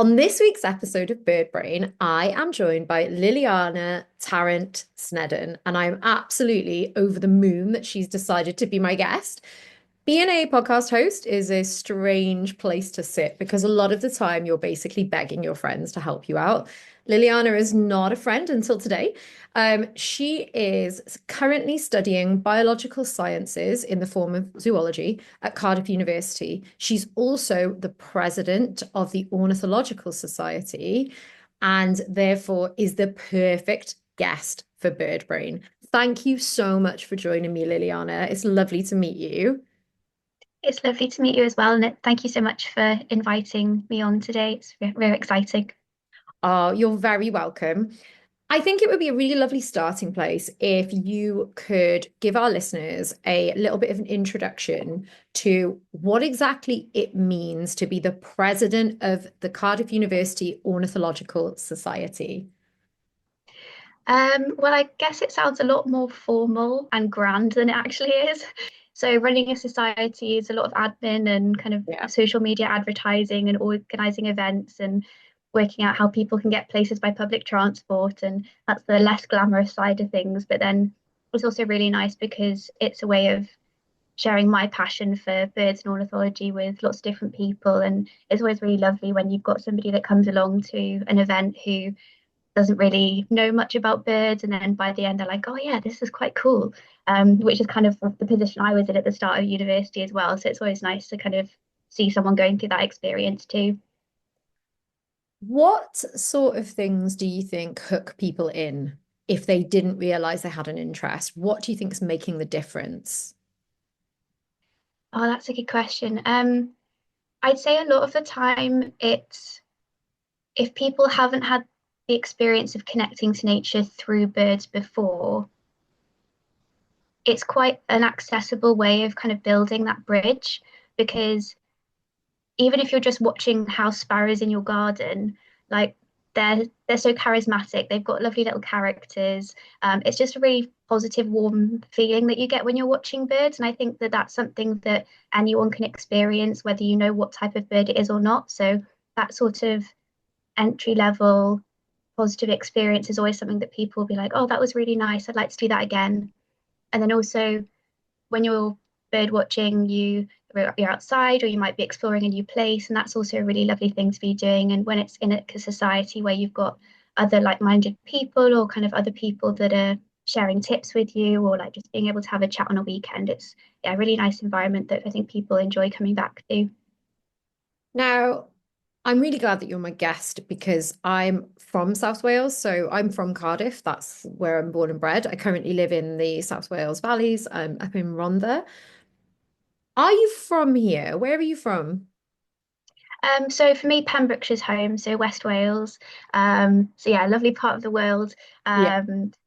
On this week's episode of Bird Brain, I am joined by Liliana Tarrant Snedden, and I'm absolutely over the moon that she's decided to be my guest. Being a podcast host is a strange place to sit because a lot of the time you're basically begging your friends to help you out. Liliana is not a friend until today. She is currently studying biological sciences in the form of zoology at Cardiff University. She's also the president of the Ornithological Society and therefore is the perfect guest for Bird Brain. Thank you so much for joining me, Liliana. It's lovely to meet you. It's lovely to meet you as well, and thank you so much for inviting me on today. It's very exciting. Oh, you're very welcome. I think it would be a really lovely starting place if you could give our listeners a little bit of an introduction to what exactly it means to be the president of the Cardiff University Ornithological Society. Well, I guess it sounds a lot more formal and grand than it actually is. So, running a society is a lot of admin and kind of Yeah. social media advertising and organizing events and working out how people can get places by public transport. And that's the less glamorous side of things. But then it's also really nice because it's a way of sharing my passion for birds and ornithology with lots of different people. And it's always really lovely when you've got somebody that comes along to an event who doesn't really know much about birds, and then by the end they're like, oh yeah, this is quite cool. Which is kind of the position I was in at the start of university as well. So it's always nice to kind of see someone going through that experience too. What sort of things do you think hook people in if they didn't realize they had an interest? What do you think is making the difference? Oh, that's a good question. I'd say a lot of the time it's if people haven't had the experience of connecting to nature through birds before, it's quite an accessible way of kind of building that bridge because even if you're just watching house sparrows in your garden, like they're so charismatic. They've got lovely little characters. It's just a really positive, warm feeling that you get when you're watching birds, and I think that that's something that anyone can experience, whether you know what type of bird it is or not. So that sort of entry level positive experience is always something that people will be like, "Oh, that was really nice. I'd like to do that again." And then also when you're bird watching, you're outside or you might be exploring a new place, and that's also a really lovely thing to be doing. And when it's in a society where you've got other like-minded people or kind of other people that are sharing tips with you or like just being able to have a chat on a weekend, it's yeah, a really nice environment that I think people enjoy coming back to. Now, I'm really glad that you're my guest because I'm from South Wales. So I'm from Cardiff. That's where I'm born and bred. I currently live in the South Wales Valleys. I'm up in Rhondda. Are you from here? Where are you from? So for me, Pembrokeshire's home, so West Wales. So yeah, a lovely part of the world. Yeah.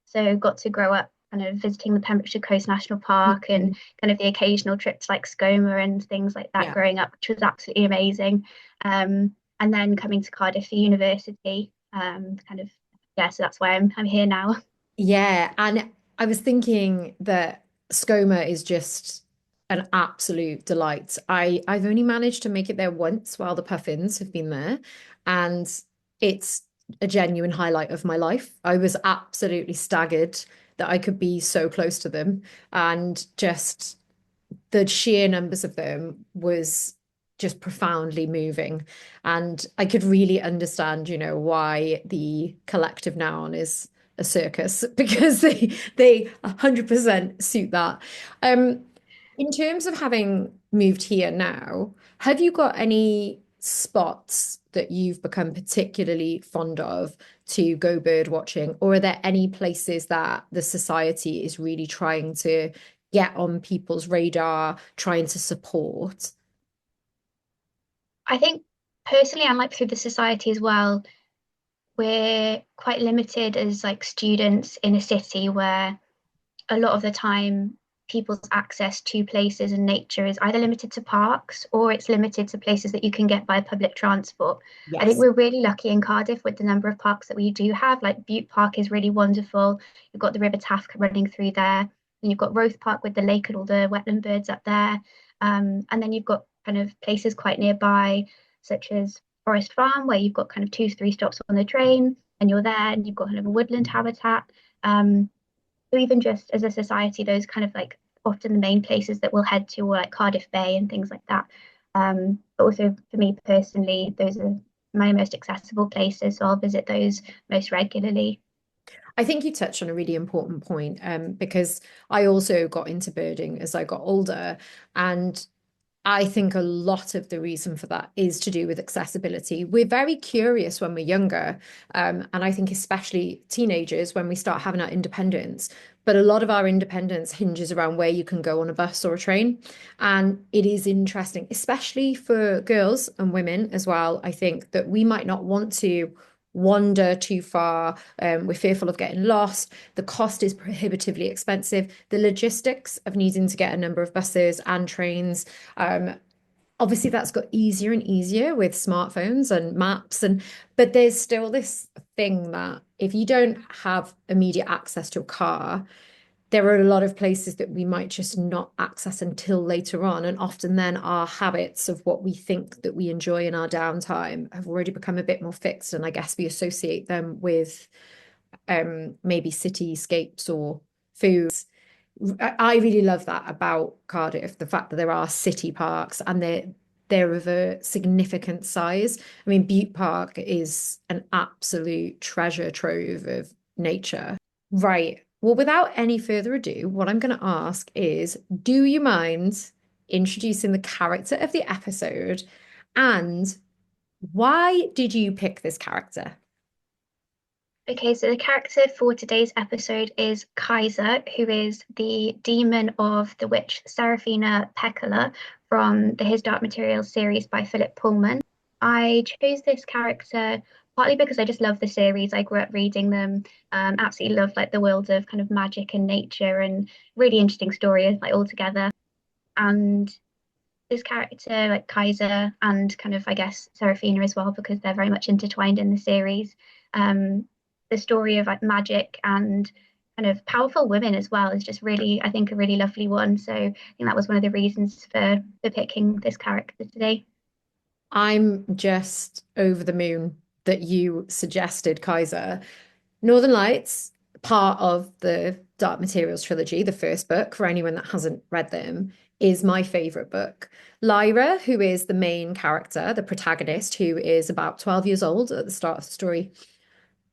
So got to grow up kind of visiting the Pembrokeshire Coast National Park and Mhm. kind of the occasional trips like Skoma and things like that Yeah. growing up, which was absolutely amazing. And then coming to Cardiff for university, kind of yeah, so that's why I'm here now. Yeah. And I was thinking that Skoma is just an absolute delight. I've only managed to make it there once while the puffins have been there, and it's a genuine highlight of my life. I was absolutely staggered that I could be so close to them, and just the sheer numbers of them was just profoundly moving. And I could really understand, why the collective noun is a circus because they 100% suit that. Um, in terms of having moved here now, have you got any spots that you've become particularly fond of to go bird watching, or are there any places that the society is really trying to get on people's radar, trying to support? I think personally, and like through the society as well, we're quite limited as like students in a city where a lot of the time people's access to places and nature is either limited to parks or it's limited to places that you can get by public transport. I think Yes. we're really lucky in Cardiff with the number of parks that we do have. Like Butte Park is really wonderful. You've got the River Taff running through there, and you've got Roath Park with the lake and all the wetland birds up there. And then you've got kind of places quite nearby, such as forest farm where you've got kind of two, three stops on the train and you're there and you've got kind of a woodland habitat. Um, so even just as a society, those kind of like often the main places that we'll head to are like Cardiff Bay and things like that. But also for me personally, those are my most accessible places, so I'll visit those most regularly. I think you touched on a really important point, because I also got into birding as I got older. And I think a lot of the reason for that is to do with accessibility. We're very curious when we're younger, and I think especially teenagers when we start having our independence. But a lot of our independence hinges around where you can go on a bus or a train. And it is interesting, especially for girls and women as well. I think that we might not want to wander too far. We're fearful of getting lost. The cost is prohibitively expensive. The logistics of needing to get a number of buses and trains, obviously that's got easier and easier with smartphones and maps, and but there's still this thing that if you don't have immediate access to a car, there are a lot of places that we might just not access until later on. And often then our habits of what we think that we enjoy in our downtime have already become a bit more fixed. And I guess we associate them with maybe cityscapes or foods. I really love that about Cardiff, the fact that there are city parks and they're of a significant size. I mean, Butte Park is an absolute treasure trove of nature. Right. Well, without any further ado, what I'm going to ask is, do you mind introducing the character of the episode and why did you pick this character? Okay, so the character for today's episode is Kaisa, who is the demon of the witch Serafina Pekkala from the His Dark Materials series by Philip Pullman. I chose this character partly because I just love the series. I grew up reading them, absolutely love like the world of kind of magic and nature and really interesting stories like all together. And this character, like Kaisa and kind of, I guess, Serafina as well, because they're very much intertwined in the series. Um, the story of like magic and kind of powerful women as well is just really, I think, a really lovely one. So I think that was one of the reasons for picking this character today. I'm just over the moon that you suggested Kaiser. Northern Lights, part of the Dark Materials trilogy, the first book, for anyone that hasn't read them, is my favorite book. Lyra, who is the main character, the protagonist, who is about 12 years old at the start of the story,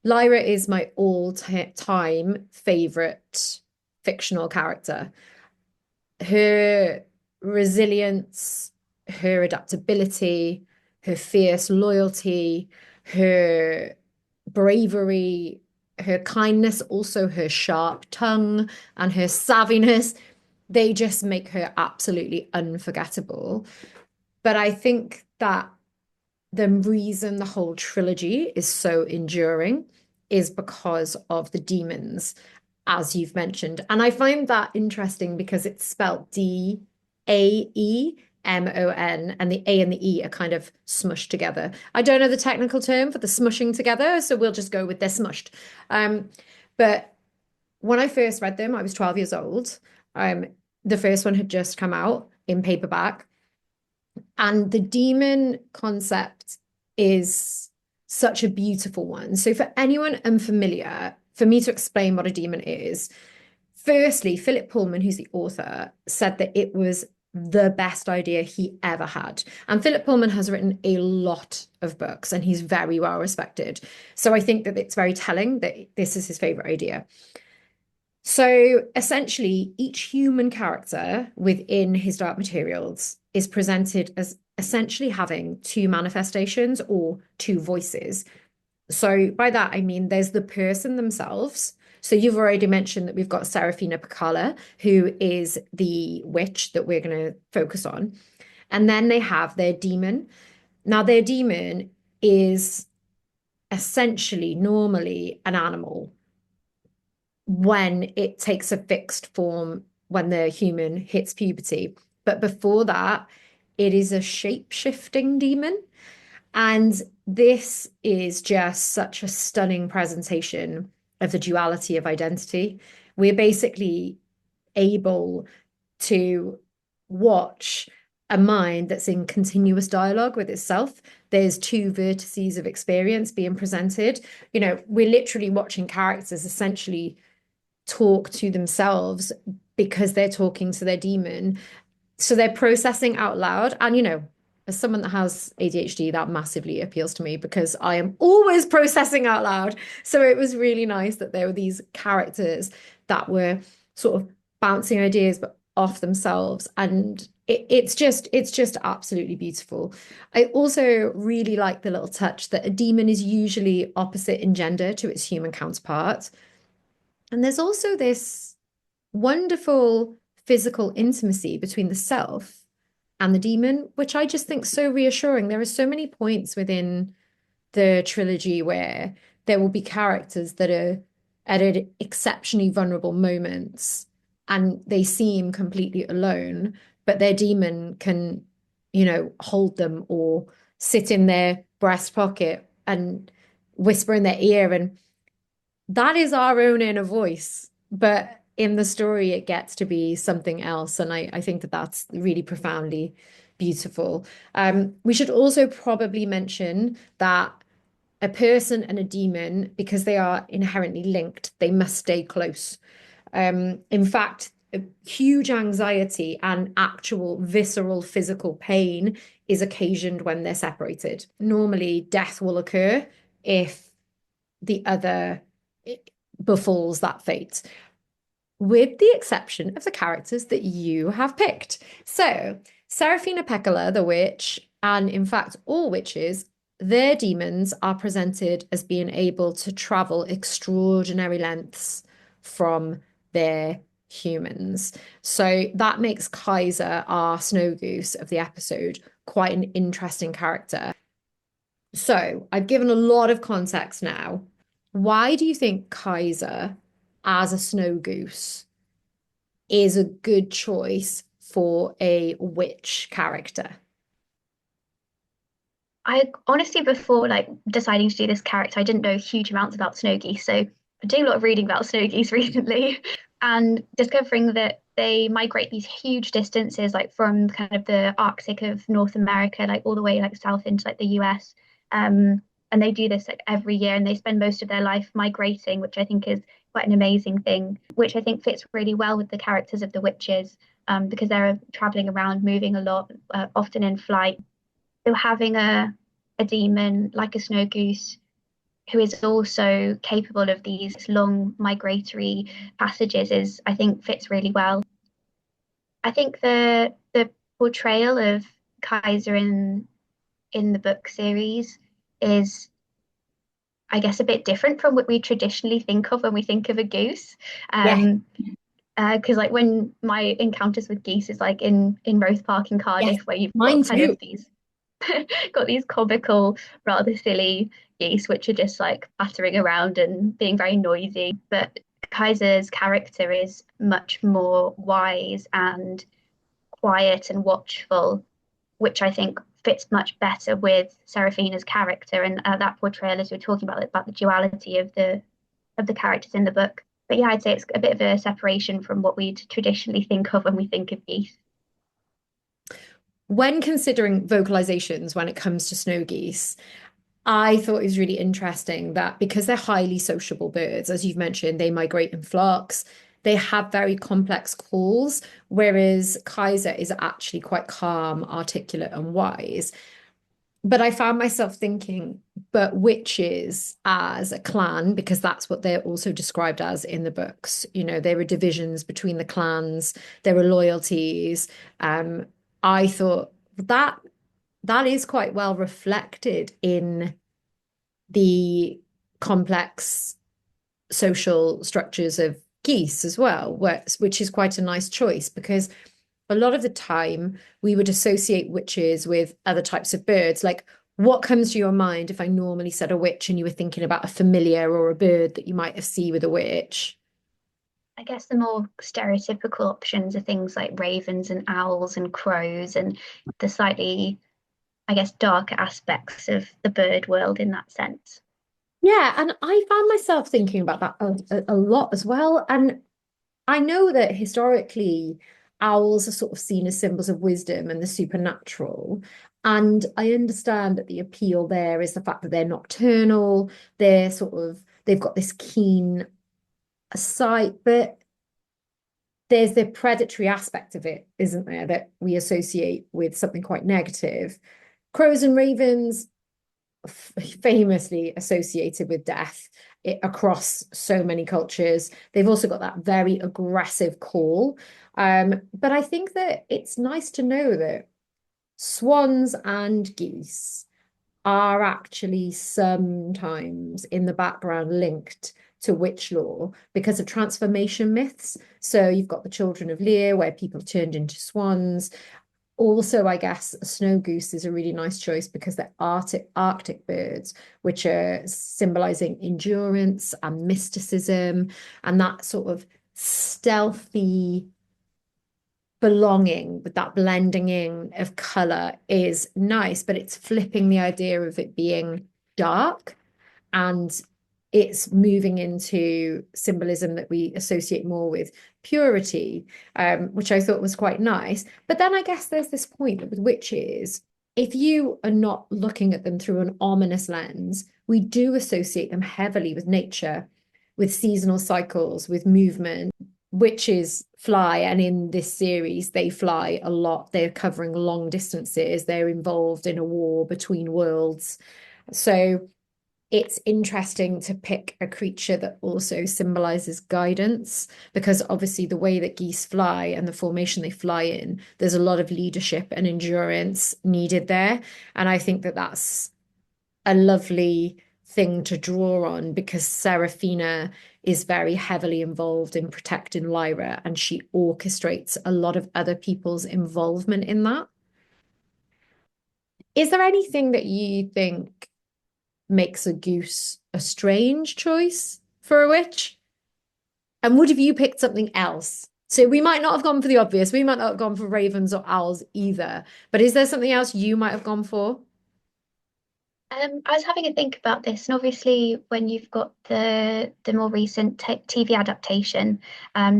Lyra is my all-time favorite fictional character. Her resilience, her adaptability, her fierce loyalty, her bravery, her kindness, also her sharp tongue and her savviness, they just make her absolutely unforgettable. But I think that the reason the whole trilogy is so enduring is because of the demons, as you've mentioned. And I find that interesting because it's spelled Daemon, and the A and the E are kind of smushed together. I don't know the technical term for the smushing together, so we'll just go with they're smushed. But when I first read them, I was 12 years old. Um, the first one had just come out in paperback. And the demon concept is such a beautiful one. So, for anyone unfamiliar, for me to explain what a demon is, firstly, Philip Pullman, who's the author, said that it was the best idea he ever had. And Philip Pullman has written a lot of books and he's very well respected. So, I think that it's very telling that this is his favorite idea. So essentially, each human character within his Dark Materials is presented as essentially having two manifestations or two voices. So by that, I mean there's the person themselves. So you've already mentioned that we've got Serafina Pekkala, who is the witch that we're going to focus on. And then they have their demon. Now, their demon is essentially normally an animal when it takes a fixed form when the human hits puberty. But before that, it is a shape-shifting demon. And this is just such a stunning presentation of the duality of identity. We're basically able to watch a mind that's in continuous dialogue with itself. There's two vertices of experience being presented. We're literally watching characters essentially talk to themselves because they're talking to their demon. So they're processing out loud. And, as someone that has ADHD, that massively appeals to me because I am always processing out loud. So it was really nice that there were these characters that were sort of bouncing ideas but off themselves. And it's just absolutely beautiful. I also really like the little touch that a demon is usually opposite in gender to its human counterpart. And there's also this wonderful physical intimacy between the self and the demon, which I just think so reassuring. There are so many points within the trilogy where there will be characters that are at exceptionally vulnerable moments and they seem completely alone, but their demon can, hold them or sit in their breast pocket and whisper in their ear. And that is our own inner voice. But in the story, it gets to be something else. And I think that that's really profoundly beautiful. We should also probably mention that a person and a demon, because they are inherently linked, they must stay close. In fact, huge anxiety and actual visceral physical pain is occasioned when they're separated. Normally, death will occur if the other befalls that fate, with the exception of the characters that you have picked. So, Serafina Pekkala, the witch, and in fact, all witches, their demons are presented as being able to travel extraordinary lengths from their humans. So that makes Kaisa, our Snow Goose of the episode, quite an interesting character. So I've given a lot of context now. Why do you think Kaisa, as a Snow Goose, is a good choice for a witch character? I honestly, before like deciding to do this character, I didn't know huge amounts about snow geese. So I'm doing a lot of reading about snow geese recently and discovering that they migrate these huge distances, like from kind of the Arctic of North America, like all the way like south into like the US. And they do this like every year and they spend most of their life migrating, which I think is quite an amazing thing, which I think fits really well with the characters of the witches, because they're traveling around, moving a lot, often in flight. So having a demon like a snow goose who is also capable of these long migratory passages is, I think, fits really well. I think the portrayal of Kaiser in the book series is, I guess, a bit different from what we traditionally think of when we think of a goose. Yeah, Because like when my encounters with geese is like in Roath Park in yes, Cardiff, where you've got mine kind of too. these got these comical, rather silly geese, which are just like pattering around and being very noisy. But Kaiser's character is much more wise and quiet and watchful, which I think fits much better with Serafina's character and that portrayal, as you're talking about the duality of the characters in the book. But yeah, I'd say it's a bit of a separation from what we'd traditionally think of when we think of geese. When considering vocalizations when it comes to snow geese, I thought it was really interesting that because they're highly sociable birds, as you've mentioned, they migrate in flocks. They have very complex calls, whereas Kaiser is actually quite calm, articulate, and wise. But I found myself thinking, but witches as a clan, because that's what they're also described as in the books. There are divisions between the clans, there are loyalties. Um, I thought that is quite well reflected in the complex social structures of geese as well, which is quite a nice choice because a lot of the time we would associate witches with other types of birds. Like, what comes to your mind if I normally said a witch and you were thinking about a familiar or a bird that you might have seen with a witch? I guess the more stereotypical options are things like ravens and owls and crows and the slightly, I guess, darker aspects of the bird world in that sense. Yeah, and I found myself thinking about that a lot as well. And I know that historically, owls are sort of seen as symbols of wisdom and the supernatural. And I understand that the appeal there is the fact that they're nocturnal, they're sort of, they've got this keen sight, but there's the predatory aspect of it, isn't there, that we associate with something quite negative. Crows and ravens famously associated with death across so many cultures. They've also got that very aggressive call. But I think that it's nice to know that swans and geese are actually sometimes in the background linked to witch lore because of transformation myths. So you've got the Children of Lear, where people turned into swans. Also, I guess a snow goose is a really nice choice because they're Arctic birds, which are symbolizing endurance and mysticism, and that sort of stealthy belonging with that blending in of color is nice, but it's flipping the idea of it being dark and it's moving into symbolism that we associate more with purity, which I thought was quite nice. But then I guess there's this point with witches, if you are not looking at them through an ominous lens, we do associate them heavily with nature, with seasonal cycles, with movement. Witches fly, and in this series, they fly a lot. They're covering long distances. They're involved in a war between worlds. So it's interesting to pick a creature that also symbolizes guidance, because obviously the way that geese fly and the formation they fly in, there's a lot of leadership and endurance needed there. And I think that that's a lovely thing to draw on because Serafina is very heavily involved in protecting Lyra and she orchestrates a lot of other people's involvement in that. Is there anything that you think makes a goose a strange choice for a witch? And would have you picked something else? So we might not have gone for the obvious. We might not have gone for ravens or owls either. But is there something else you might have gone for? I was having a think about this, and obviously, when you've got the more recent TV adaptation,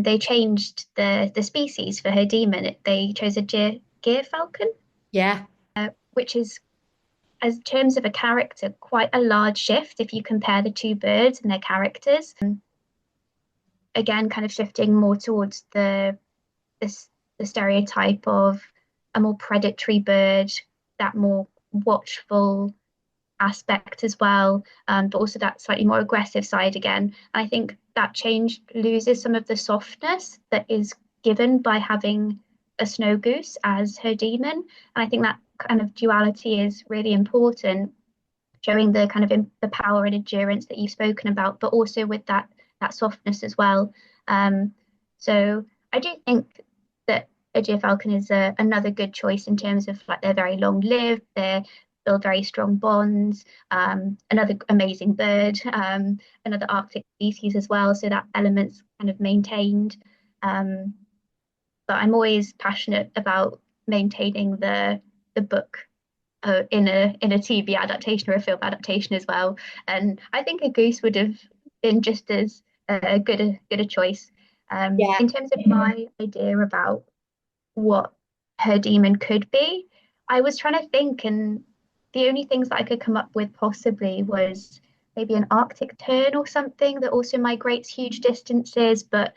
they changed the species for her demon. They chose a gyr falcon, Yeah. which is, as terms of a character, quite a large shift if you compare the two birds and their characters. Again, kind of shifting more towards this the stereotype of a more predatory bird, that more watchful aspect as well, but also that slightly more aggressive side again. And I think that change loses some of the softness that is given by having a snow goose as her demon. And I think that kind of duality is really important, showing the kind of the power and endurance that you've spoken about, but also with that softness as well. Um, so I do think that a falcon is another good choice in terms of like they're very long lived, they build very strong bonds. Another amazing bird, another Arctic species as well, so that element's kind of maintained. Um, but I'm always passionate about maintaining the book in a TV adaptation or a film adaptation as well. And I think a goose would have been just as good a choice. Yeah. In terms of my idea about what her demon could be, I was trying to think, and the only things that I could come up with possibly was maybe an Arctic tern or something that also migrates huge distances, but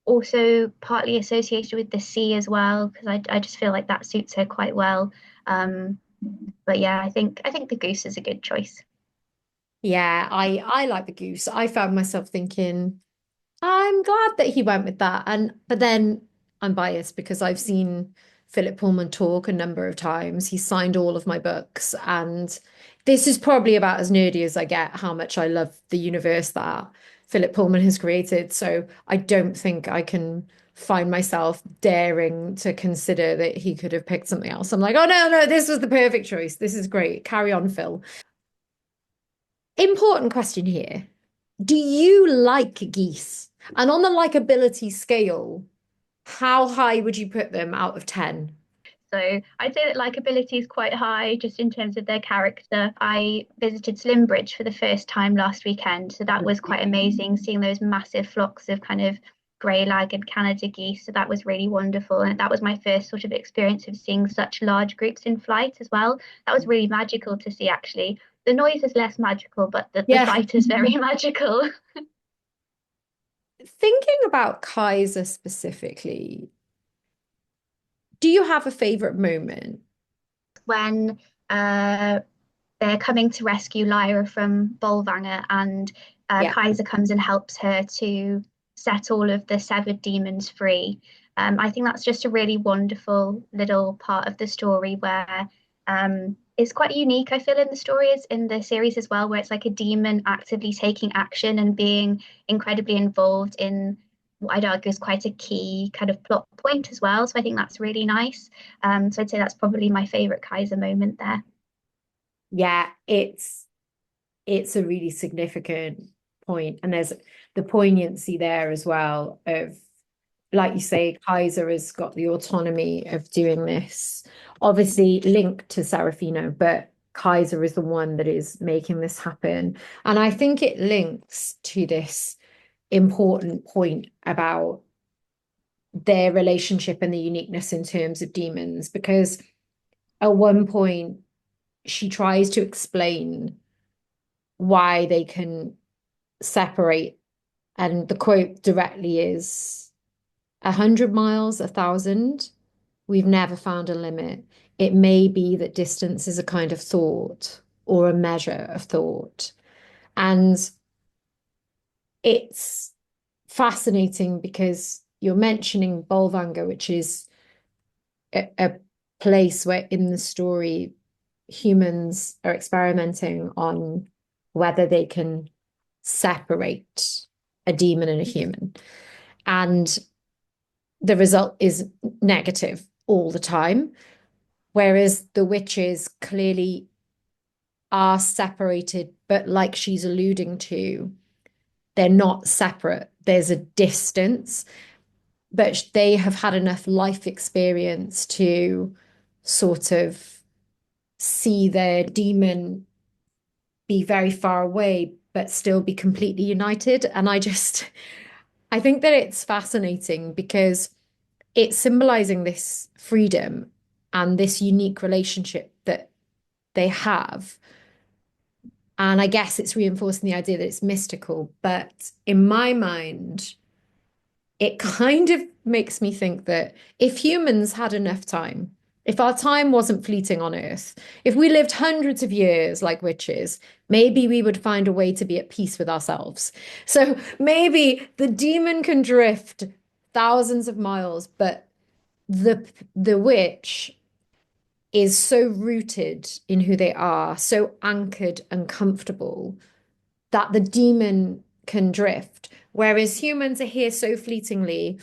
also partly associated with the sea as well, because I just feel like that suits her quite well. Um, but yeah, I think the goose is a good choice. Yeah, I like the goose. I found myself thinking, I'm glad that he went with that. And but then I'm biased because I've seen Philip Pullman talk a number of times. He signed all of my books, and this is probably about as nerdy as I get, how much I love the universe that Philip Pullman has created. So I don't think I can find myself daring to consider that he could have picked something else. I'm like, oh no, no, this was the perfect choice. This is great. Carry on, Phil. Important question here. Do you like geese? And on the likability scale, how high would you put them out of 10? So I'd say that likability is quite high just in terms of their character. I visited Slimbridge for the first time last weekend, so that was quite amazing seeing those massive flocks of kind of grey lag and Canada geese. So that was really wonderful. And that was my first sort of experience of seeing such large groups in flight as well. That was really magical to see, actually. The noise is less magical, but the Yeah. sight is very magical. Thinking about Kaiser specifically, do you have a favorite moment? When they're coming to rescue Lyra from Bolvanger, and Yeah. Kaisa comes and helps her to set all of the severed demons free. I think that's just a really wonderful little part of the story where it's quite unique, I feel, in the stories in the series as well, where it's like a demon actively taking action and being incredibly involved in what I'd argue is quite a key kind of plot point as well. So I think that's really nice. So I'd say that's probably my favorite Kaiser moment there. Yeah, it's a really significant point, and there's the poignancy there as well of, like you say, Kaiser has got the autonomy of doing this, obviously linked to Serafina, but Kaiser is the one that is making this happen. And I think it links to this important point about their relationship and the uniqueness in terms of demons, because at one point she tries to explain why they can separate, and the quote directly is 100 miles, 1,000. We've never found a limit. It may be that distance is a kind of thought or a measure of thought. And it's fascinating because you're mentioning Bolvangar, which is a place where in the story humans are experimenting on whether they can separate a demon and a human. And the result is negative all the time. Whereas the witches clearly are separated, but like she's alluding to, they're not separate. There's a distance, but they have had enough life experience to sort of see their demon be very far away, but still be completely united. And I think that it's fascinating because it's symbolizing this freedom and this unique relationship that they have. And I guess it's reinforcing the idea that it's mystical. But in my mind, it kind of makes me think that if humans had enough time, if our time wasn't fleeting on Earth, if we lived hundreds of years like witches, maybe we would find a way to be at peace with ourselves. So maybe the demon can drift thousands of miles, but the witch is so rooted in who they are, so anchored and comfortable that the demon can drift. Whereas humans are here so fleetingly,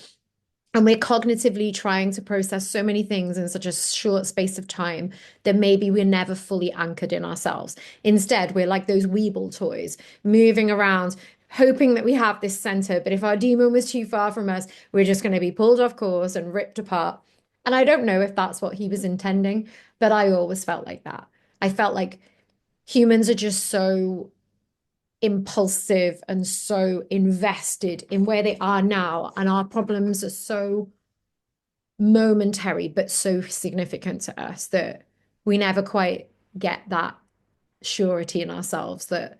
and we're cognitively trying to process so many things in such a short space of time that maybe we're never fully anchored in ourselves. Instead, we're like those Weeble toys, moving around, hoping that we have this center. But if our demon was too far from us, we're just going to be pulled off course and ripped apart. And I don't know if that's what he was intending, but I always felt like that. I felt like humans are just so impulsive and so invested in where they are now, and our problems are so momentary but so significant to us that we never quite get that surety in ourselves that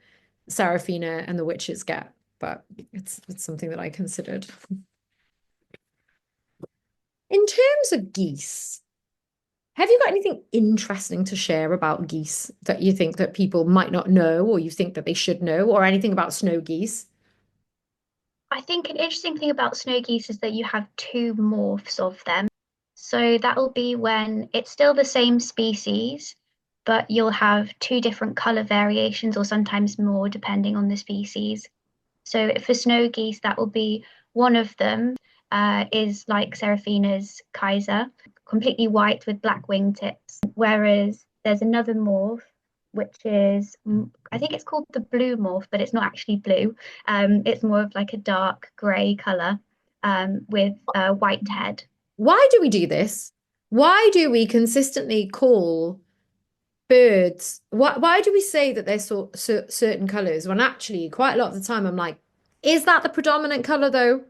Serafina and the witches get. But it's something that I considered. In terms of geese, have you got anything interesting to share about geese that you think that people might not know, or you think that they should know, or anything about snow geese? I think an interesting thing about snow geese is that you have two morphs of them. So that'll be when it's still the same species, but you'll have two different color variations, or sometimes more, depending on the species. So for snow geese, that will be one of them is like Seraphina's Kaisa, completely white with black wingtips. Whereas there's another morph, which is, I think it's called the blue morph, but it's not actually blue. It's more of like a dark grey color with a white head. Why do we do this? Why do we consistently call birds? Why do we say that they're certain colors when actually quite a lot of the time I'm like, is that the predominant color though?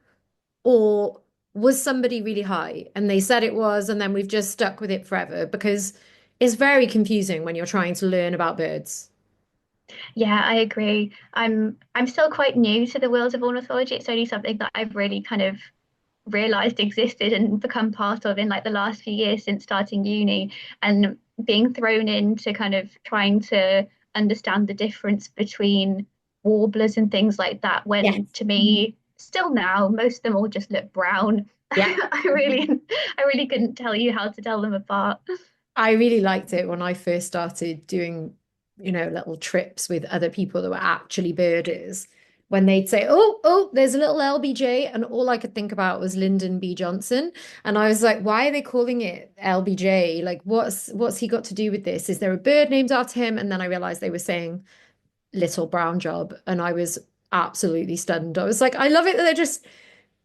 Or was somebody really high and they said it was, and then we've just stuck with it forever? Because it's very confusing when you're trying to learn about birds. Yeah, I agree. I'm still quite new to the world of ornithology. It's only something that I've really kind of realized existed and become part of in like the last few years since starting uni, and being thrown into kind of trying to understand the difference between warblers and things like that, when Yes. to me still now most of them all just look brown. Yeah. I really couldn't tell you how to tell them apart. I really liked it when I first started doing, little trips with other people that were actually birders. When they'd say, "Oh, there's a little LBJ," and all I could think about was Lyndon B. Johnson, and I was like, "Why are they calling it LBJ? Like, what's he got to do with this? Is there a bird named after him?" And then I realized they were saying Little Brown Job, and I was absolutely stunned. I was like, I love it that they're just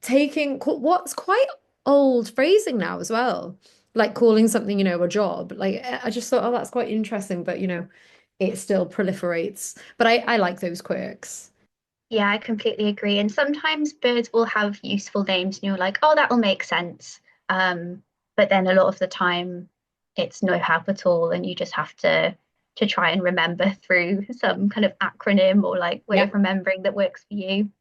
taking what's quite old phrasing now as well, like calling something, a job. Like I just thought, oh, that's quite interesting, but it still proliferates. But I like those quirks. Yeah, I completely agree. And sometimes birds will have useful names, and you're like, oh, that will make sense. But then a lot of the time, it's no help at all, and you just have to try and remember through some kind of acronym or like way Yeah. of remembering that works for you.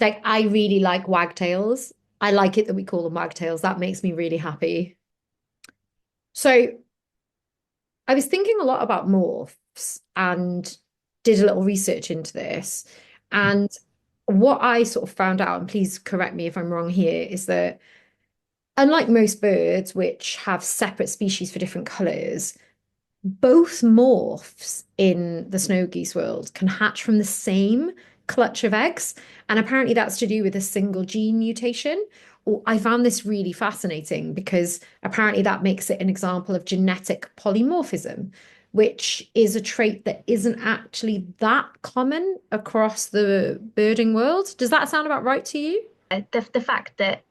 Like I really like wagtails. I like it that we call them wagtails. That makes me really happy. So I was thinking a lot about morphs and did a little research into this. And what I sort of found out, and please correct me if I'm wrong here, is that unlike most birds, which have separate species for different colors, both morphs in the snow geese world can hatch from the same clutch of eggs. And apparently that's to do with a single gene mutation. I found this really fascinating because apparently that makes it an example of genetic polymorphism, which is a trait that isn't actually that common across the birding world. Does that sound about right to you? The fact that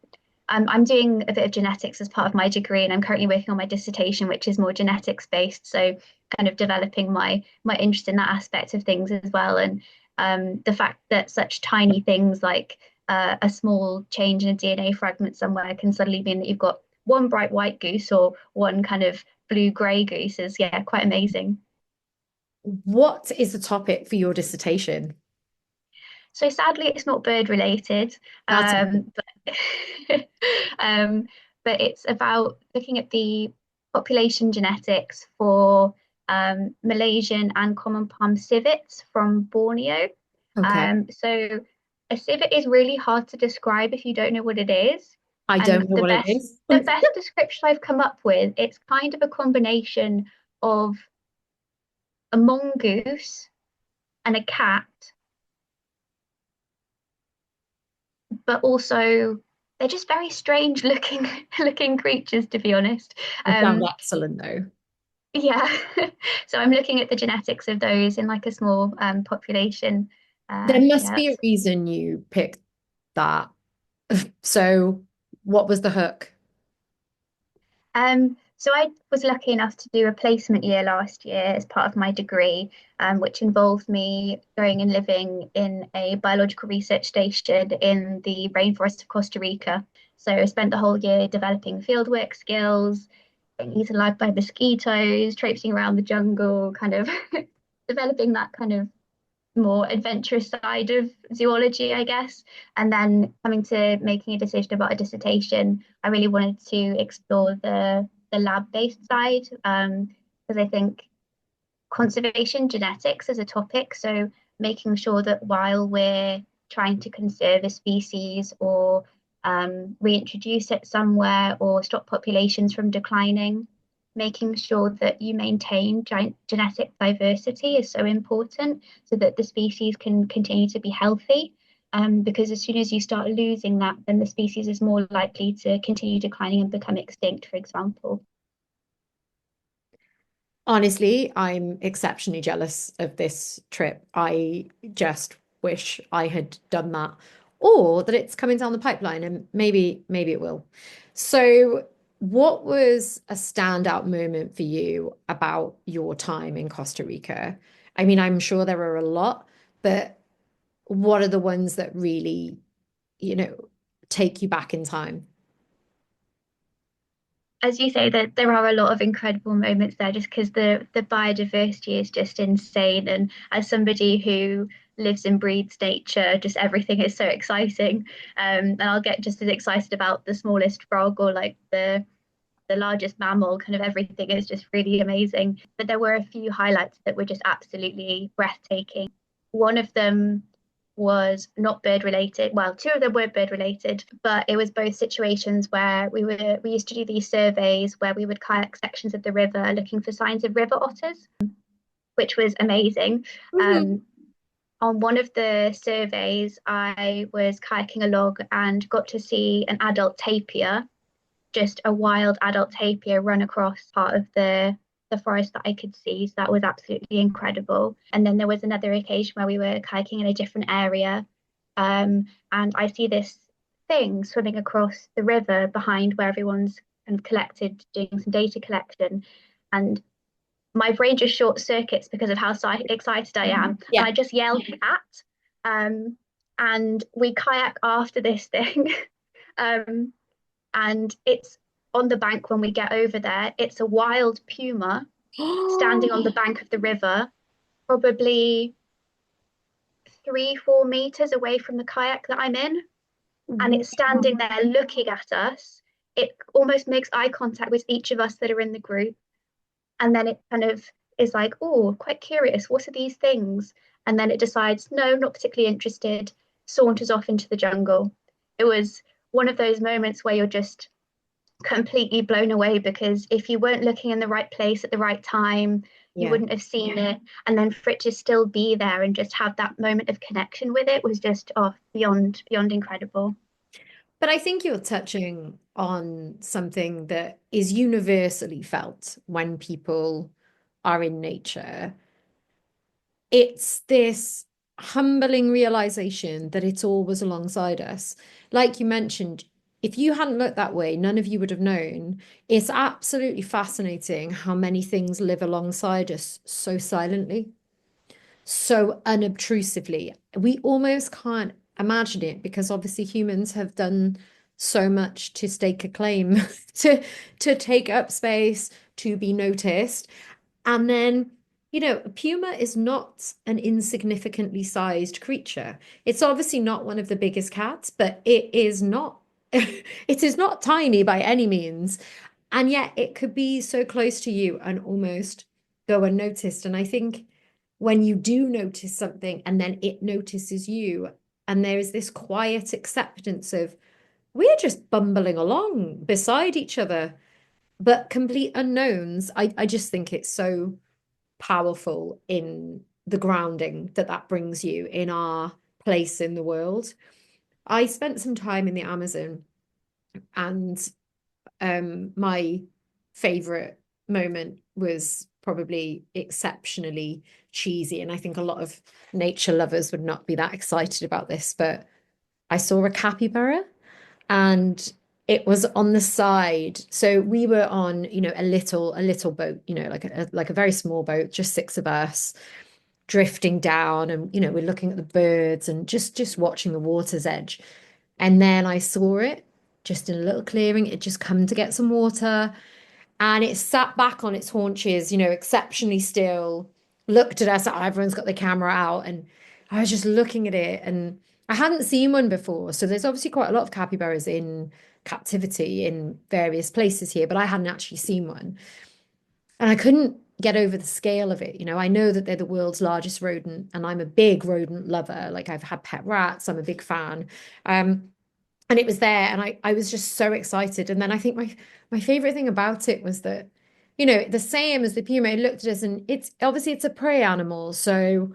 I'm doing a bit of genetics as part of my degree, and I'm currently working on my dissertation, which is more genetics based. So, kind of developing my interest in that aspect of things as well. And the fact that such tiny things like a small change in a DNA fragment somewhere can suddenly mean that you've got one bright white goose or one kind of blue grey goose is, yeah, quite amazing. What is the topic for your dissertation? So sadly, it's not bird related, That's but but it's about looking at the population genetics for Malaysian and common palm civets from Borneo. okay. So a civet is really hard to describe if you don't know what it is. I And don't know what it is. the best description I've come up with, it's kind of a combination of a mongoose and a cat, but also they're just very strange looking looking creatures, to be honest. They sound Um, excellent though. yeah. So I'm looking at the genetics of those in like a small population. There must Yeah, be a that's reason you picked that. So, what was the hook? so I was lucky enough to do a placement year last year as part of my degree, which involved me going and living in a biological research station in the rainforest of Costa Rica. So I spent the whole year developing fieldwork skills, being eaten alive by mosquitoes, traipsing around the jungle, kind of developing that kind of more adventurous side of zoology, I guess. And then coming to making a decision about a dissertation, I really wanted to explore the lab-based side, because I think conservation genetics as a topic, so making sure that while we're trying to conserve a species or reintroduce it somewhere or stop populations from declining, making sure that you maintain genetic diversity is so important so that the species can continue to be healthy. Because as soon as you start losing that, then the species is more likely to continue declining and become extinct, for example. Honestly, I'm exceptionally jealous of this trip. I just wish I had done that, or that it's coming down the pipeline, and maybe it will. So, what was a standout moment for you about your time in Costa Rica? I mean, I'm sure there are a lot, but what are the ones that really, you know, take you back in time. As you say, that there are a lot of incredible moments there just because the biodiversity is just insane. And as somebody who lives and breathes nature, just everything is so exciting. And I'll get just as excited about the smallest frog or like the largest mammal, kind of everything is just really amazing. But there were a few highlights that were just absolutely breathtaking. One of them was not bird related. Well, two of them were bird related, but it was both situations where we used to do these surveys where we would kayak sections of the river looking for signs of river otters, which was amazing. Mhm. Um, on one of the surveys, I was kayaking along and got to see an adult tapir, just a wild adult tapir run across part of the forest that I could see. So that was absolutely incredible. And then there was another occasion where we were kayaking in a different area, and I see this thing swimming across the river behind where everyone's kind of collected, doing some data collection. And my brain just short circuits because of how excited I am, and Yeah. I just yell cat. Um, and we kayak after this thing. um, and it's on the bank when we get over there. It's a wild puma standing on the bank of the river, probably 3, 4 meters away from the kayak that I'm in. And it's standing there looking at us. It almost makes eye contact with each of us that are in the group. And then it kind of is like, oh, quite curious. What are these things? And then it decides, no, not particularly interested, saunters off into the jungle. It was one of those moments where you're just completely blown away because if you weren't looking in the right place at the right time, you Yeah. wouldn't have seen it. And then for it to still be there and just have that moment of connection with it was just beyond incredible. But I think you're touching on something that is universally felt when people are in nature. It's this humbling realization that it's always alongside us. Like you mentioned, if you hadn't looked that way, none of you would have known. It's absolutely fascinating how many things live alongside us so silently, so unobtrusively. We almost can't imagine it because obviously humans have done so much to stake a claim, to take up space, to be noticed. And then, a puma is not an insignificantly sized creature. It's obviously not one of the biggest cats, but it is not it is not tiny by any means. And yet it could be so close to you and almost go unnoticed. And I think when you do notice something and then it notices you, and there is this quiet acceptance of we're just bumbling along beside each other, but complete unknowns. I just think it's so powerful in the grounding that that brings you in our place in the world. I spent some time in the Amazon, and my favorite moment was probably exceptionally cheesy. And I think a lot of nature lovers would not be that excited about this, but I saw a capybara and it was on the side. So we were on, a little boat, like a very small boat, just six of us drifting down, and we're looking at the birds and just watching the water's edge. And then I saw it just in a little clearing. It just come to get some water, and it sat back on its haunches, exceptionally still, looked at us. Everyone's got the camera out, and I was just looking at it, and I hadn't seen one before. So there's obviously quite a lot of capybaras in captivity in various places here, but I hadn't actually seen one. And I couldn't get over the scale of it. I know that they're the world's largest rodent, and I'm a big rodent lover. Like I've had pet rats, I'm a big fan. Um, and it was there, and I was just so excited. And then I think my favorite thing about it was that, the same as the puma, it looked at us, and it's obviously it's a prey animal, so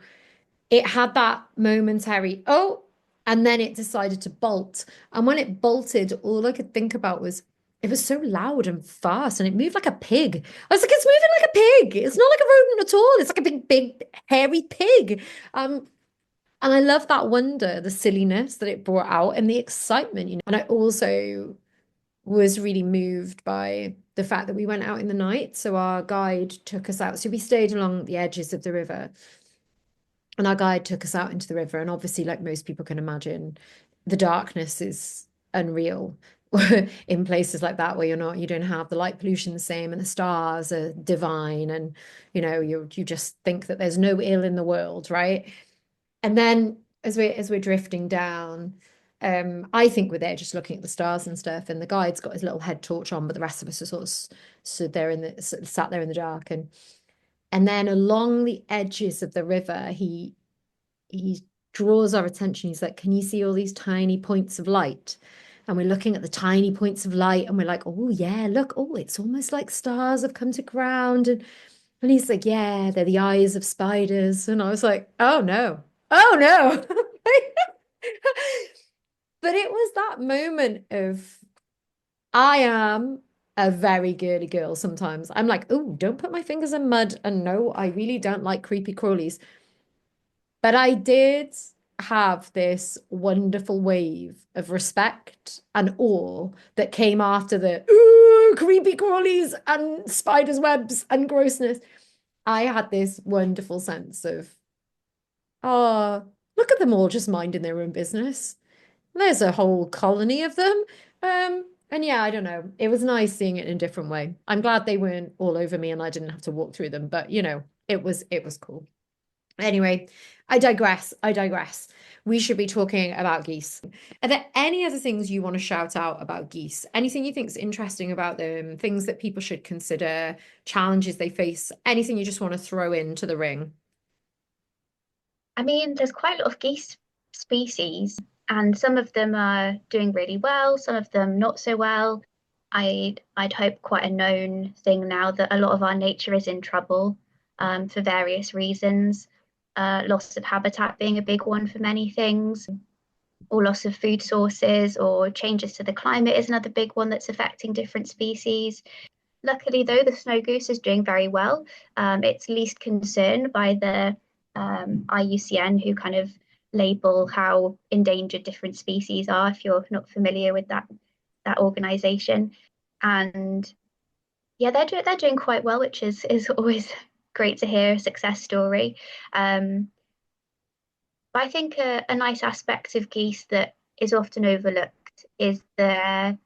it had that momentary, oh, and then it decided to bolt. And when it bolted, all I could think about was it was so loud and fast and it moved like a pig. I was like, it's moving like a pig. It's not like a rodent at all. It's like a big, hairy pig. Um, and I love that wonder, the silliness that it brought out and the excitement. And I also was really moved by the fact that we went out in the night. So our guide took us out. So we stayed along the edges of the river, and our guide took us out into the river. And obviously, like most people can imagine, the darkness is unreal in places like that where you don't have the light pollution the same and the stars are divine and you just think that there's no ill in the world, right? And then as we're drifting down, I think we're there just looking at the stars and stuff, and the guide's got his little head torch on, but the rest of us are sort of stood there sat there in the dark, and then along the edges of the river, he draws our attention. He's like, "Can you see all these tiny points of light?" And we're looking at the tiny points of light, and we're like, "Oh yeah, look! Oh, it's almost like stars have come to ground." And he's like, "Yeah, they're the eyes of spiders." And I was like, "Oh no, oh no!" But it was that moment of I am a very girly girl sometimes. I'm like, "Oh, don't put my fingers in mud." And no, I really don't like creepy crawlies. But I did have this wonderful wave of respect and awe that came after the ooh, creepy crawlies and spiders' webs and grossness. I had this wonderful sense of, oh, look at them all just minding their own business. There's a whole colony of them. And yeah, I don't know. It was nice seeing it in a different way. I'm glad they weren't all over me and I didn't have to walk through them, but it was cool. Anyway, I digress. I digress. We should be talking about geese. Are there any other things you want to shout out about geese? Anything you think is interesting about them? Things that people should consider, challenges they face? Anything you just want to throw into the ring? I mean, there's quite a lot of geese species, and some of them are doing really well, some of them not so well. I'd hope quite a known thing now that a lot of our nature is in trouble for various reasons. Loss of habitat being a big one for many things, or loss of food sources, or changes to the climate is another big one that's affecting different species. Luckily, though, the snow goose is doing very well. It's least concerned by the IUCN, who kind of label how endangered different species are, if you're not familiar with that organization. And yeah, they're doing quite well, which is always great to hear a success story. But I think a nice aspect of geese that is often overlooked is the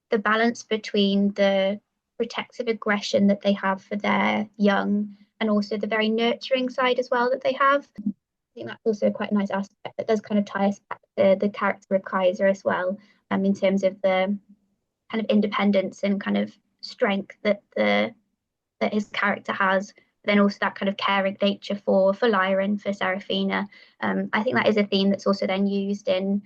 balance between the protective aggression that they have for their young and also the very nurturing side as well that they have. I think that's also quite a nice aspect that does kind of tie us back to the character of Kaisa as well, in terms of the kind of independence and kind of strength that his character has, but then also that kind of caring nature for Lyran, for Seraphina. I think that is a theme that's also then used in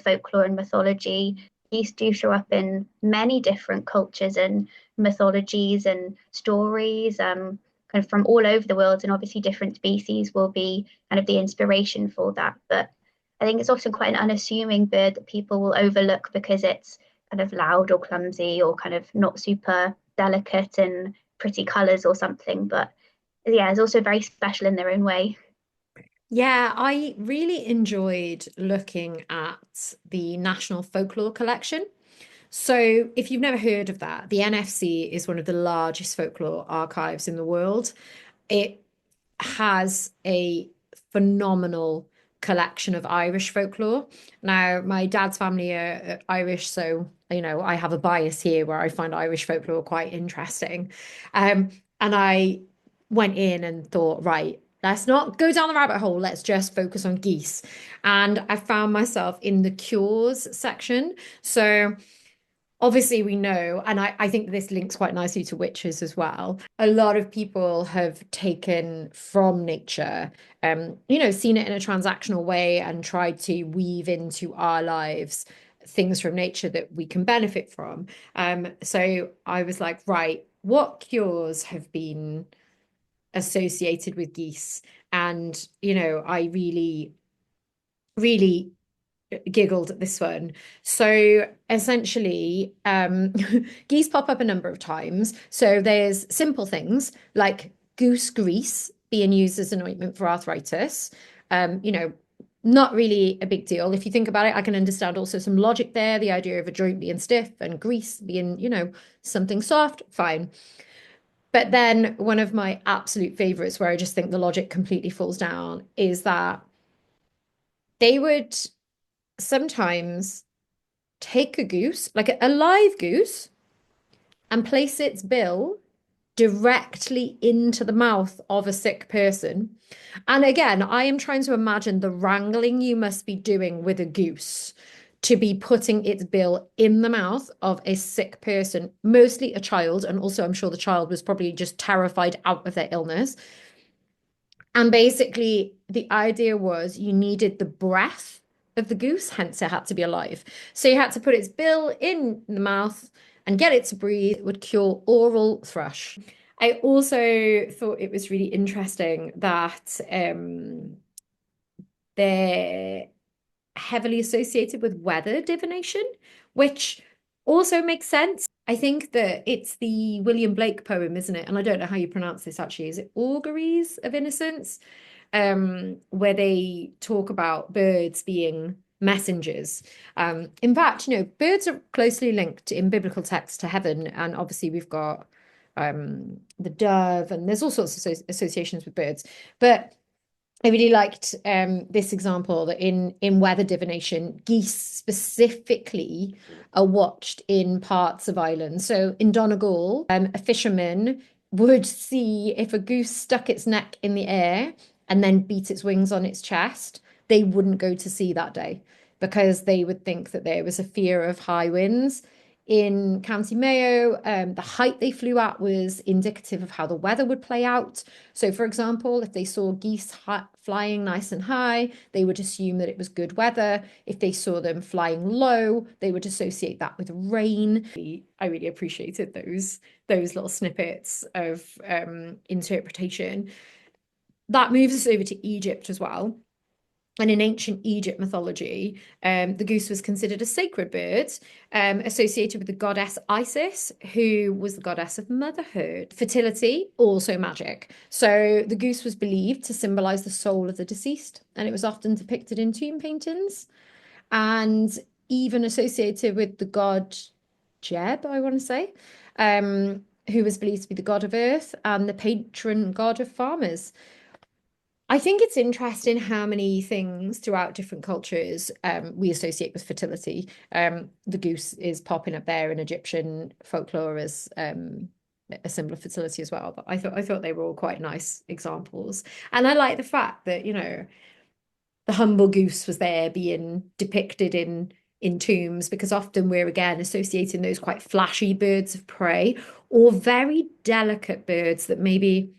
folklore and mythology. These do show up in many different cultures and mythologies and stories, kind of from all over the world, and obviously different species will be kind of the inspiration for that. But I think it's often quite an unassuming bird that people will overlook because it's kind of loud or clumsy or kind of not super delicate and pretty colors or something. But yeah, it's also very special in their own way. Yeah, I really enjoyed looking at the National Folklore Collection. So, if you've never heard of that, the NFC is one of the largest folklore archives in the world. It has a phenomenal collection of Irish folklore. Now, my dad's family are Irish, so I have a bias here where I find Irish folklore quite interesting. And I went in and thought, right, let's not go down the rabbit hole. Let's just focus on geese. And I found myself in the cures section. So obviously, we know, and I think this links quite nicely to witches as well. A lot of people have taken from nature, seen it in a transactional way and tried to weave into our lives things from nature that we can benefit from. So I was like, right, what cures have been associated with geese? And, I really, really giggled at this one. So essentially, geese pop up a number of times. So there's simple things like goose grease being used as an ointment for arthritis. Um, you know, not really a big deal. If you think about it, I can understand also some logic there, the idea of a joint being stiff and grease being, something soft, fine. But then one of my absolute favorites, where I just think the logic completely falls down, is that they would sometimes take a goose, like a live goose, and place its bill directly into the mouth of a sick person. And again, I am trying to imagine the wrangling you must be doing with a goose to be putting its bill in the mouth of a sick person, mostly a child. And also, I'm sure the child was probably just terrified out of their illness. And basically, the idea was you needed the breath of the goose, hence it had to be alive. So you had to put its bill in the mouth and get it to breathe. It would cure oral thrush. I also thought it was really interesting that they're heavily associated with weather divination, which also makes sense. I think that it's the William Blake poem, isn't it? And I don't know how you pronounce this actually. Is it Auguries of Innocence? Where they talk about birds being messengers. In fact, birds are closely linked in biblical texts to heaven, and obviously we've got the dove, and there's all sorts of associations with birds. But I really liked this example that in weather divination, geese specifically are watched in parts of Ireland. So in Donegal, a fisherman would see if a goose stuck its neck in the air and then beat its wings on its chest, they wouldn't go to sea that day because they would think that there was a fear of high winds. In County Mayo, the height they flew at was indicative of how the weather would play out. So, for example, if they saw geese flying nice and high, they would assume that it was good weather. If they saw them flying low, they would associate that with rain. I really appreciated those little snippets of interpretation. That moves us over to Egypt as well. And in ancient Egypt mythology, the goose was considered a sacred bird, associated with the goddess Isis, who was the goddess of motherhood, fertility, also magic. So the goose was believed to symbolize the soul of the deceased, and it was often depicted in tomb paintings and even associated with the god Jeb, I want to say, who was believed to be the god of earth and the patron god of farmers. I think it's interesting how many things throughout different cultures we associate with fertility. The goose is popping up there in Egyptian folklore as a symbol of fertility as well. But I thought they were all quite nice examples. And I like the fact that, the humble goose was there being depicted in tombs because often we're again associating those quite flashy birds of prey or very delicate birds that maybe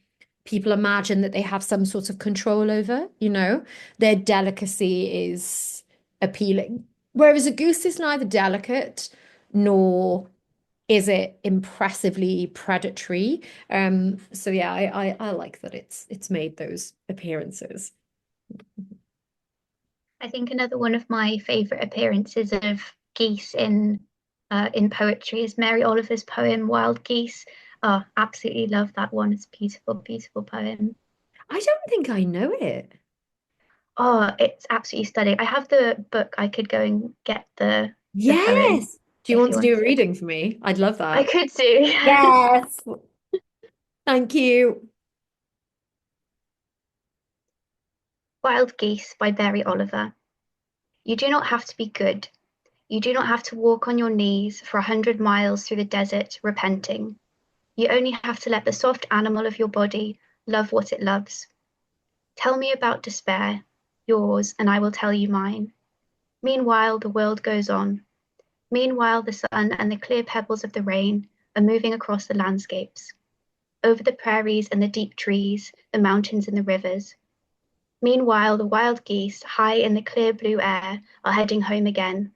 people imagine that they have some sort of control over, their delicacy is appealing. Whereas a goose is neither delicate nor is it impressively predatory. So yeah, I like that it's made those appearances. I think another one of my favorite appearances of geese in poetry is Mary Oliver's poem Wild Geese. Oh, absolutely love that one. It's a beautiful, beautiful poem. I don't think I know it. Oh, it's absolutely stunning. I have the book. I could go and get the poem Yes. Do you if want you to do a wanted. reading for me? I'd love I that. could do. Yes. Thank you. Wild Geese by Mary Oliver. You do not have to be good. You do not have to walk on your knees for 100 miles through the desert repenting. You only have to let the soft animal of your body love what it loves. Tell me about despair, yours, and I will tell you mine. Meanwhile, the world goes on. Meanwhile, the sun and the clear pebbles of the rain are moving across the landscapes, over the prairies and the deep trees, the mountains and the rivers. Meanwhile, the wild geese, high in the clear blue air, are heading home again.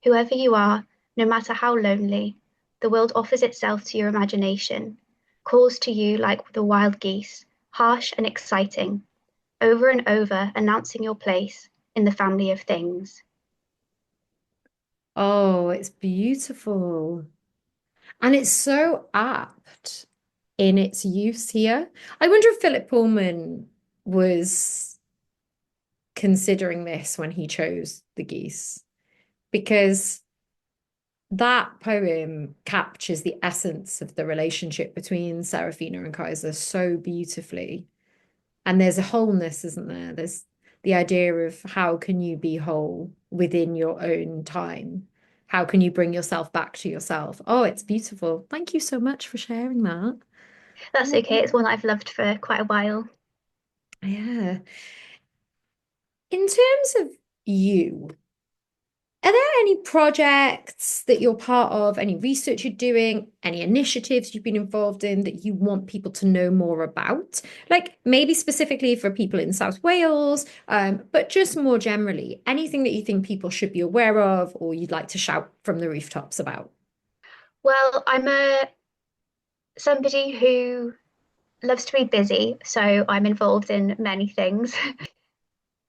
Whoever you are, no matter how lonely, the world offers itself to your imagination, calls to you like the wild geese, harsh and exciting, over and over announcing your place in the family of things. Oh, it's beautiful. And it's so apt in its use here. I wonder if Philip Pullman was considering this when he chose the geese, because that poem captures the essence of the relationship between Serafina and Kaisa so beautifully. And there's a wholeness, isn't there? There's the idea of how can you be whole within your own time? How can you bring yourself back to yourself? Oh, it's beautiful. Thank you so much for sharing that. That's okay. It's one that I've loved for quite a while. Yeah. In terms of you, are there any projects that you're part of, any research you're doing, any initiatives you've been involved in that you want people to know more about? Like maybe specifically for people in South Wales, but just more generally, anything that you think people should be aware of or you'd like to shout from the rooftops about? Well, I'm a somebody who loves to be busy, so I'm involved in many things.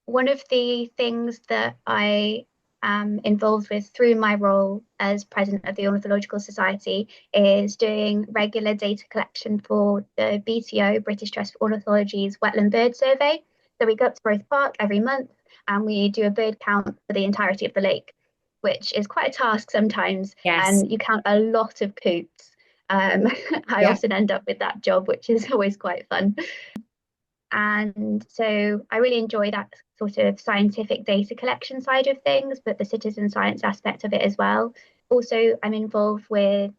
One of the things that I am involved with through my role as president of the Ornithological Society is doing regular data collection for the BTO, British Trust for Ornithology's Wetland Bird Survey. So we go up to Grove Park every month and we do a bird count for the entirety of the lake, which is quite a task sometimes, Yes. and you count a lot of coots. I Yeah. often end up with that job, which is always quite fun. And so I really enjoy that sort of scientific data collection side of things, but the citizen science aspect of it as well. Also, I'm involved with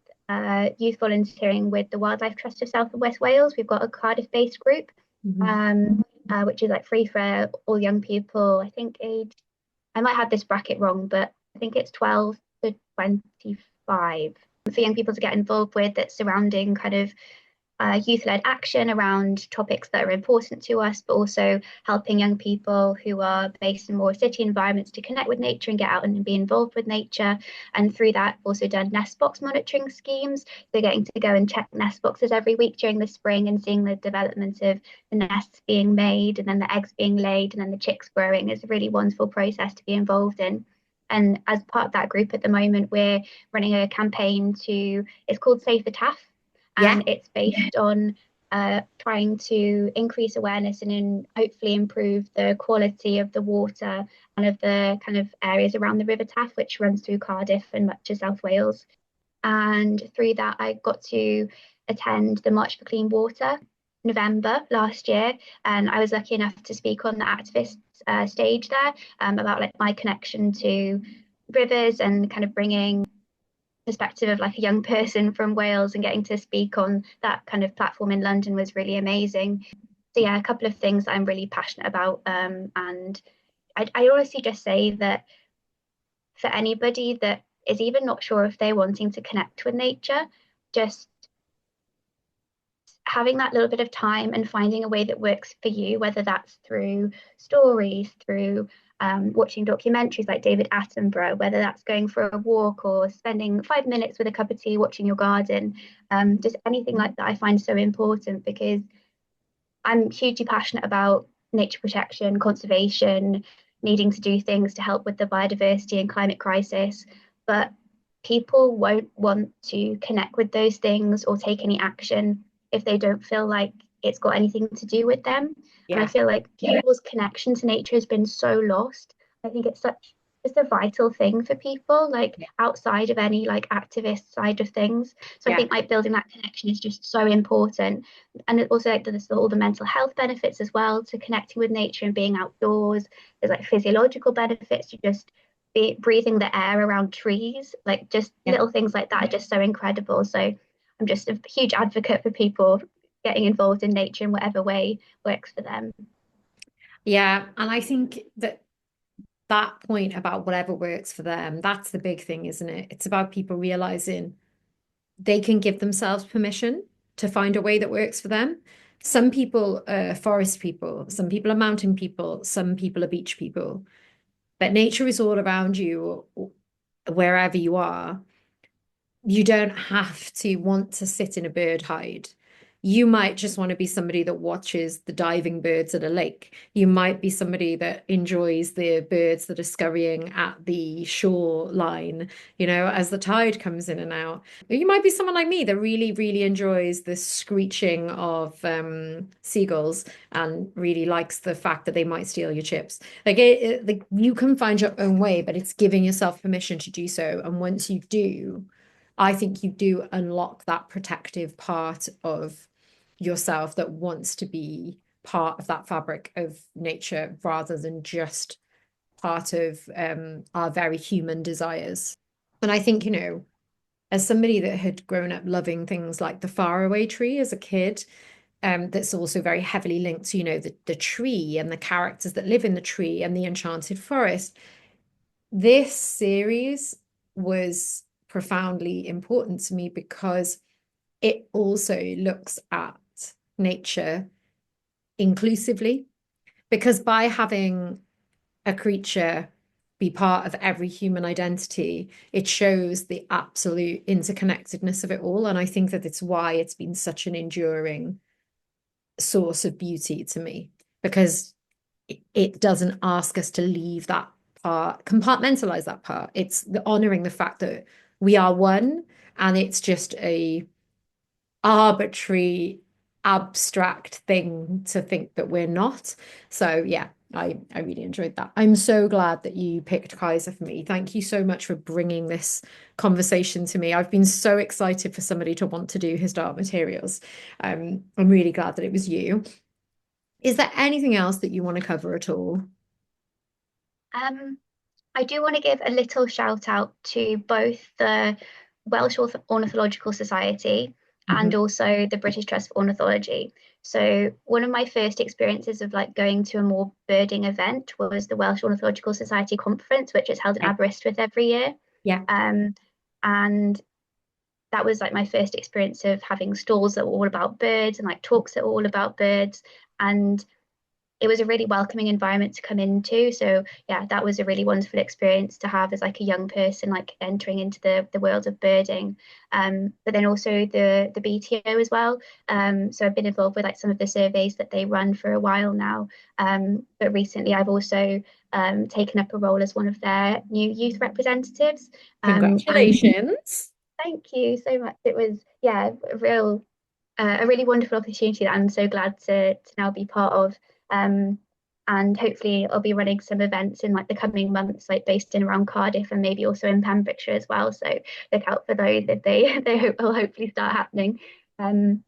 youth volunteering with the Wildlife Trust of South and West Wales. We've got a Cardiff-based group, Mhm. which is like free for all young people. I think age, I might have this bracket wrong, but I think it's 12 to 25 for young people to get involved with that's surrounding kind of youth-led action around topics that are important to us, but also helping young people who are based in more city environments to connect with nature and get out and be involved with nature. And through that, also done nest box monitoring schemes. So getting to go and check nest boxes every week during the spring and seeing the development of the nests being made and then the eggs being laid and then the chicks growing is a really wonderful process to be involved in. And as part of that group at the moment, we're running a campaign to, it's called Safer Taff, Yeah. and it's based on trying to increase awareness and hopefully improve the quality of the water and of the kind of areas around the River Taff, which runs through Cardiff and much of South Wales. And through that, I got to attend the March for Clean Water November last year, and I was lucky enough to speak on the activist stage there about like my connection to rivers and kind of bringing perspective of like a young person from Wales and getting to speak on that kind of platform in London was really amazing. So yeah, a couple of things I'm really passionate about. And I honestly just say that for anybody that is even not sure if they're wanting to connect with nature, just having that little bit of time and finding a way that works for you, whether that's through stories, through watching documentaries like David Attenborough, whether that's going for a walk or spending 5 minutes with a cup of tea watching your garden, just anything like that I find so important because I'm hugely passionate about nature protection, conservation, needing to do things to help with the biodiversity and climate crisis. But people won't want to connect with those things or take any action if they don't feel like it's got anything to do with them. And I Yeah. feel like people's connection to nature has been so lost. I think it's such it's a vital thing for people, like Yeah. outside of any like activist side of things. So I Yeah. think like building that connection is just so important, and it also like there's all the mental health benefits as well to connecting with nature and being outdoors. There's like physiological benefits to just breathing the air around trees, like just Yeah. little things like that are just so incredible. So I'm just a huge advocate for people getting involved in nature in whatever way works for them. Yeah. And I think that that point about whatever works for them, that's the big thing, isn't it? It's about people realizing they can give themselves permission to find a way that works for them. Some people are forest people, some people are mountain people, some people are beach people, but nature is all around you wherever you are. You don't have to want to sit in a bird hide. You might just want to be somebody that watches the diving birds at a lake. You might be somebody that enjoys the birds that are scurrying at the shoreline, as the tide comes in and out. You might be someone like me that really, really enjoys the screeching of seagulls and really likes the fact that they might steal your chips. Like you can find your own way, but it's giving yourself permission to do so. And once you do, I think you do unlock that protective part of yourself that wants to be part of that fabric of nature rather than just part of our very human desires. And I think, as somebody that had grown up loving things like the faraway tree as a kid, that's also very heavily linked to, the tree and the characters that live in the tree and the enchanted forest. This series was profoundly important to me because it also looks at nature inclusively. Because by having a creature be part of every human identity, it shows the absolute interconnectedness of it all. And I think that it's why it's been such an enduring source of beauty to me, because it doesn't ask us to leave that part, compartmentalize that part. It's honoring the fact that we are one, and it's just a arbitrary, abstract thing to think that we're not. So yeah, I really enjoyed that. I'm so glad that you picked Kaisa for me. Thank you so much for bringing this conversation to me. I've been so excited for somebody to want to do his dark materials. I'm really glad that it was you. Is there anything else that you want to cover at all? Um, I do want to give a little shout out to both the Ornithological Society Mhm. and also the British Trust for Ornithology. So one of my first experiences of like going to a more birding event was the Welsh Ornithological Society conference, which is held in Okay. Aberystwyth every year. Yeah, Um, and that was like my first experience of having stalls that were all about birds and like talks that were all about birds. And it was a really welcoming environment to come into. So yeah, that was a really wonderful experience to have as like a young person, like entering into the world of birding. But then also the BTO as well. So I've been involved with like some of the surveys that they run for a while now. But recently I've also taken up a role as one of their new youth representatives. And congratulations. thank you so much. It was yeah, a really wonderful opportunity that I'm so glad to now be part of. Um, and hopefully I'll be running some events in like the coming months, like based in around Cardiff and maybe also in Pembrokeshire as well. So look out for those if they hope will hopefully start happening. Um,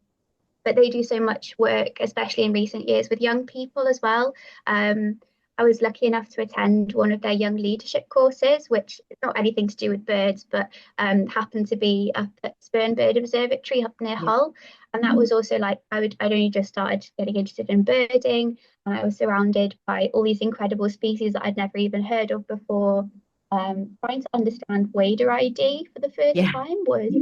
but they do so much work, especially in recent years, with young people as well. Um, I was lucky enough to attend one of their young leadership courses, which is not anything to do with birds, but happened to be up at Spurn Bird Observatory up near Yeah. Hull. And that was also like I'd only just started getting interested in birding, and I was surrounded by all these incredible species that I'd never even heard of before. Trying to understand wader ID for the first Yeah. time was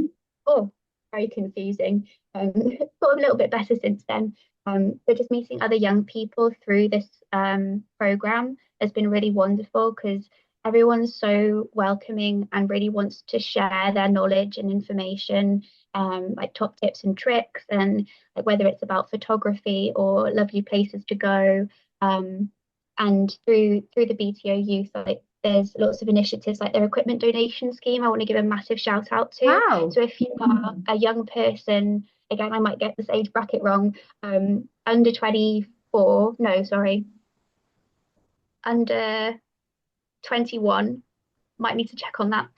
oh very confusing. Got a little bit better since then. But just meeting other young people through this program has been really wonderful because everyone's so welcoming and really wants to share their knowledge and information, like top tips and tricks, and like whether it's about photography or lovely places to go. Um, and through the BTO youth, like there's lots of initiatives like their equipment donation scheme. I want to give a massive shout out to. Wow. So if you are a young person, again, I might get this age bracket wrong, under 24, no, sorry, under 21, might need to check on that.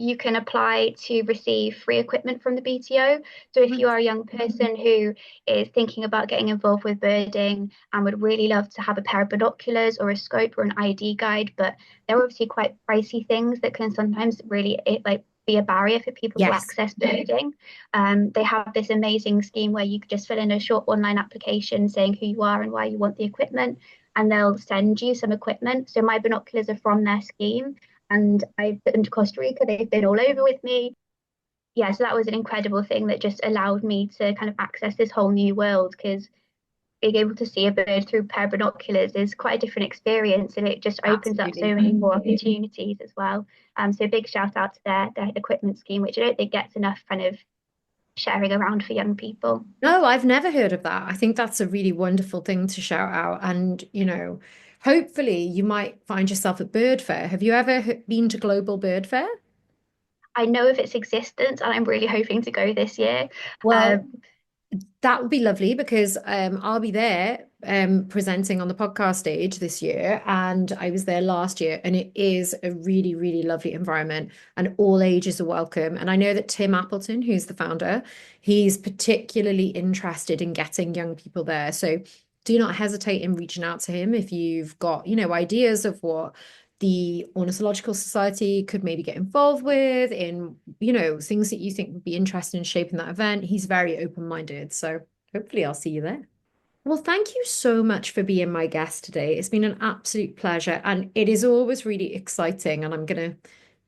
You can apply to receive free equipment from the BTO. So if you are a young person who is thinking about getting involved with birding and would really love to have a pair of binoculars or a scope or an ID guide, but they're obviously quite pricey things that can sometimes really like be a barrier for people to Yes. access birding. They have this amazing scheme where you could just fill in a short online application saying who you are and why you want the equipment, and they'll send you some equipment. So my binoculars are from their scheme, and I've been to Costa Rica. They've been all over with me. Yeah, so that was an incredible thing that just allowed me to kind of access this whole new world because being able to see a bird through a pair of binoculars is quite a different experience, and it just opens up so Absolutely. many more opportunities as well. So big shout out to their equipment scheme, which I don't think gets enough kind of sharing around for young people. No, I've never heard of that. I think that's a really wonderful thing to shout out. And, hopefully you might find yourself at Bird Fair. Have you ever been to Global Bird Fair? I know of its existence, and I'm really hoping to go this year. Well, Um, that would be lovely because I'll be there presenting on the podcast stage this year, and I was there last year, and it is a really, really lovely environment, and all ages are welcome. And I know that Tim Appleton, who's the founder, he's particularly interested in getting young people there. So do not hesitate in reaching out to him if you've got, ideas of what the Ornithological Society could maybe get involved with in, things that you think would be interesting in shaping that event. He's very open-minded. So hopefully I'll see you there. Well, thank you so much for being my guest today. It's been an absolute pleasure, and it is always really exciting. And I'm going to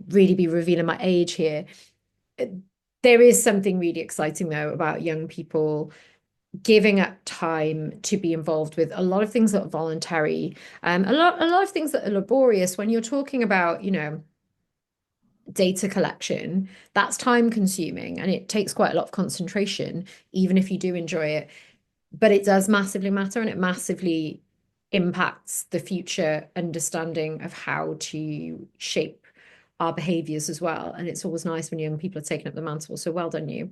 really be revealing my age here. There is something really exciting, though, about young people giving up time to be involved with a lot of things that are voluntary, a lot of things that are laborious. When you're talking about, data collection, that's time consuming and it takes quite a lot of concentration, even if you do enjoy it. But it does massively matter and it massively impacts the future understanding of how to shape our behaviors as well. And it's always nice when young people are taking up the mantle. So well done, you.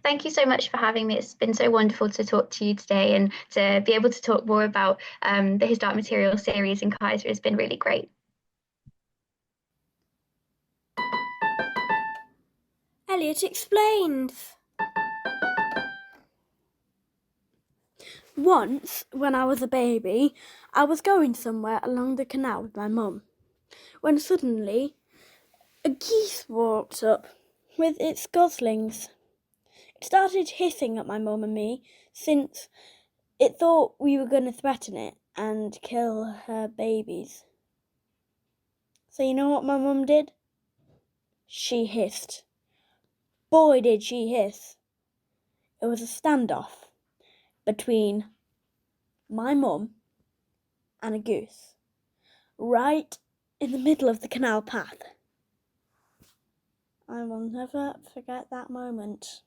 Thank you so much for having me. It's been so wonderful to talk to you today and to be able to talk more about the His Dark Material series in Kaisa has been really great. Elliot explains. Once, when I was a baby, I was going somewhere along the canal with my mum, when suddenly a geese walked up with its goslings. It started hissing at my mum and me, since it thought we were going to threaten it and kill her babies. So you know what my mum did? She hissed. Boy, did she hiss. It was a standoff between my mum and a goose, right in the middle of the canal path. I will never forget that moment.